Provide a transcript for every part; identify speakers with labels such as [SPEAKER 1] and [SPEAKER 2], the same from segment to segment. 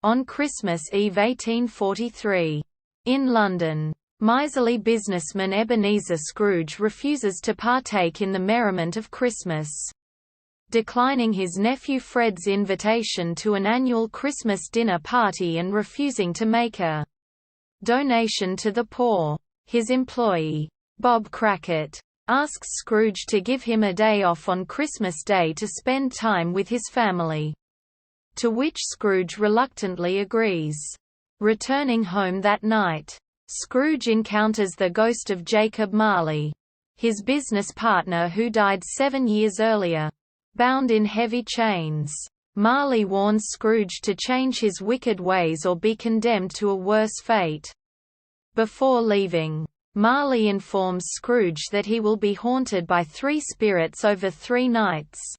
[SPEAKER 1] On Christmas Eve 1843. In London, miserly businessman Ebenezer Scrooge refuses to partake in the merriment of Christmas. Declining his nephew Fred's invitation to an annual Christmas dinner party and refusing to make a donation to the poor. His employee, Bob Crackit, asks Scrooge to give him a day off on Christmas Day to spend time with his family, to which Scrooge reluctantly agrees. Returning home that night, Scrooge encounters the ghost of Jacob Marley, his business partner who died 7 years earlier, bound in heavy chains. Marley warns Scrooge to change his wicked ways or be condemned to a worse fate. Before leaving, Marley informs Scrooge that he will be haunted by 3 spirits over 3 nights.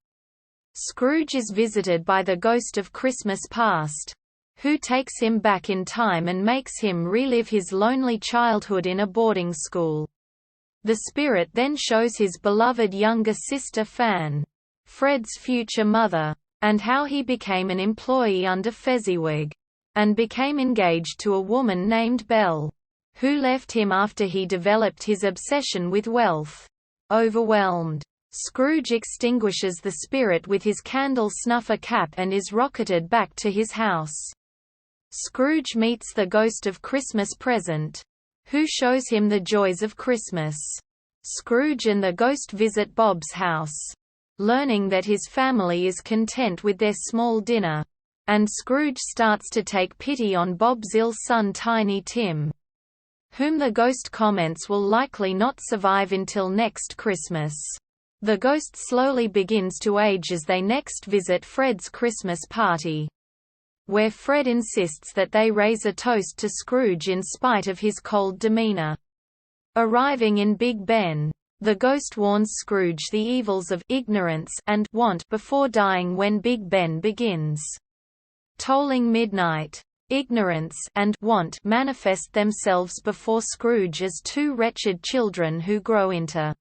[SPEAKER 1] Scrooge is visited by the ghost of Christmas past, who takes him back in time and makes him relive his lonely childhood in a boarding school. The spirit then shows his beloved younger sister Fan, Fred's future mother, and how he became an employee under Fezziwig, and became engaged to a woman named Belle, who left him after he developed his obsession with wealth. Overwhelmed, Scrooge extinguishes the spirit with his candle snuffer cap and is rocketed back to his house. Scrooge meets the ghost of Christmas Present, who shows him the joys of Christmas. Scrooge and the ghost visit Bob's house, learning that his family is content with their small dinner, and Scrooge starts to take pity on Bob's ill son Tiny Tim, whom the ghost comments will likely not survive until next Christmas. The ghost slowly begins to age as they next visit Fred's Christmas party, where Fred insists that they raise a toast to Scrooge in spite of his cold demeanor. Arriving in Big Ben, the ghost warns Scrooge the evils of ignorance and want before dying when Big Ben begins. Tolling midnight, ignorance and want manifest themselves before Scrooge as 2 wretched children who grow into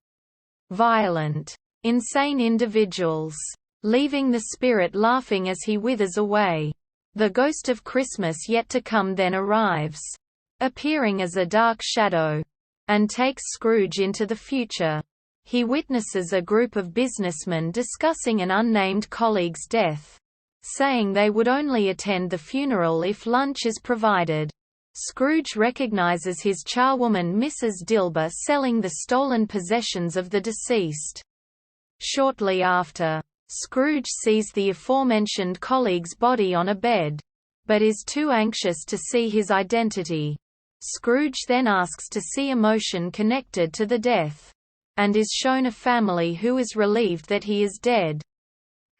[SPEAKER 1] violent, insane individuals, leaving the spirit laughing as he withers away. The ghost of Christmas yet to come then arrives, appearing as a dark shadow, and takes Scrooge into the future. He witnesses a group of businessmen discussing an unnamed colleague's death, saying they would only attend the funeral if lunch is provided. Scrooge recognizes his charwoman Mrs. Dilber selling the stolen possessions of the deceased. Shortly after, Scrooge sees the aforementioned colleague's body on a bed, but is too anxious to see his identity. Scrooge then asks to see emotion connected to the death, and is shown a family who is relieved that he is dead,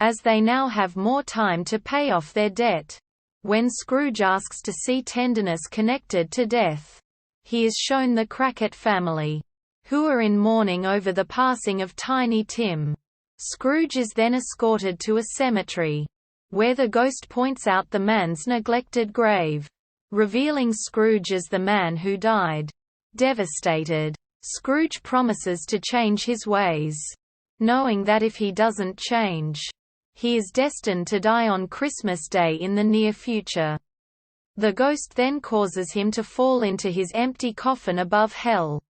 [SPEAKER 1] as they now have more time to pay off their debt. When Scrooge asks to see tenderness connected to death, he is shown the Crackit family, who are in mourning over the passing of Tiny Tim. Scrooge is then escorted to a cemetery, where the ghost points out the man's neglected grave, revealing Scrooge as the man who died. Devastated, Scrooge promises to change his ways, knowing that if he doesn't change, he is destined to die on Christmas Day in the near future. The ghost then causes him to fall into his empty coffin above hell.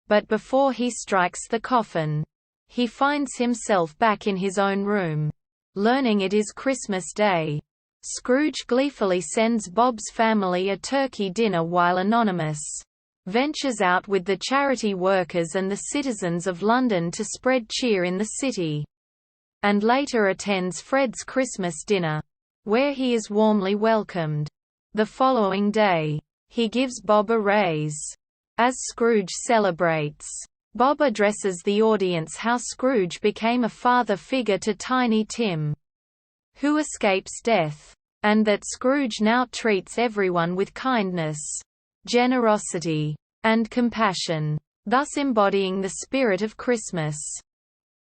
[SPEAKER 1] But before he strikes the coffin, he finds himself back in his own room, learning it is Christmas Day. Scrooge gleefully sends Bob's family a turkey dinner while Anonymous ventures out with the charity workers and the citizens of London to spread cheer in the city, and later attends Fred's Christmas dinner, where he is warmly welcomed. The following day, he gives Bob a raise. As Scrooge celebrates, Bob addresses the audience how Scrooge became a father figure to Tiny Tim, who escapes death, and that Scrooge now treats everyone with kindness, generosity, and compassion, thus embodying the spirit of Christmas.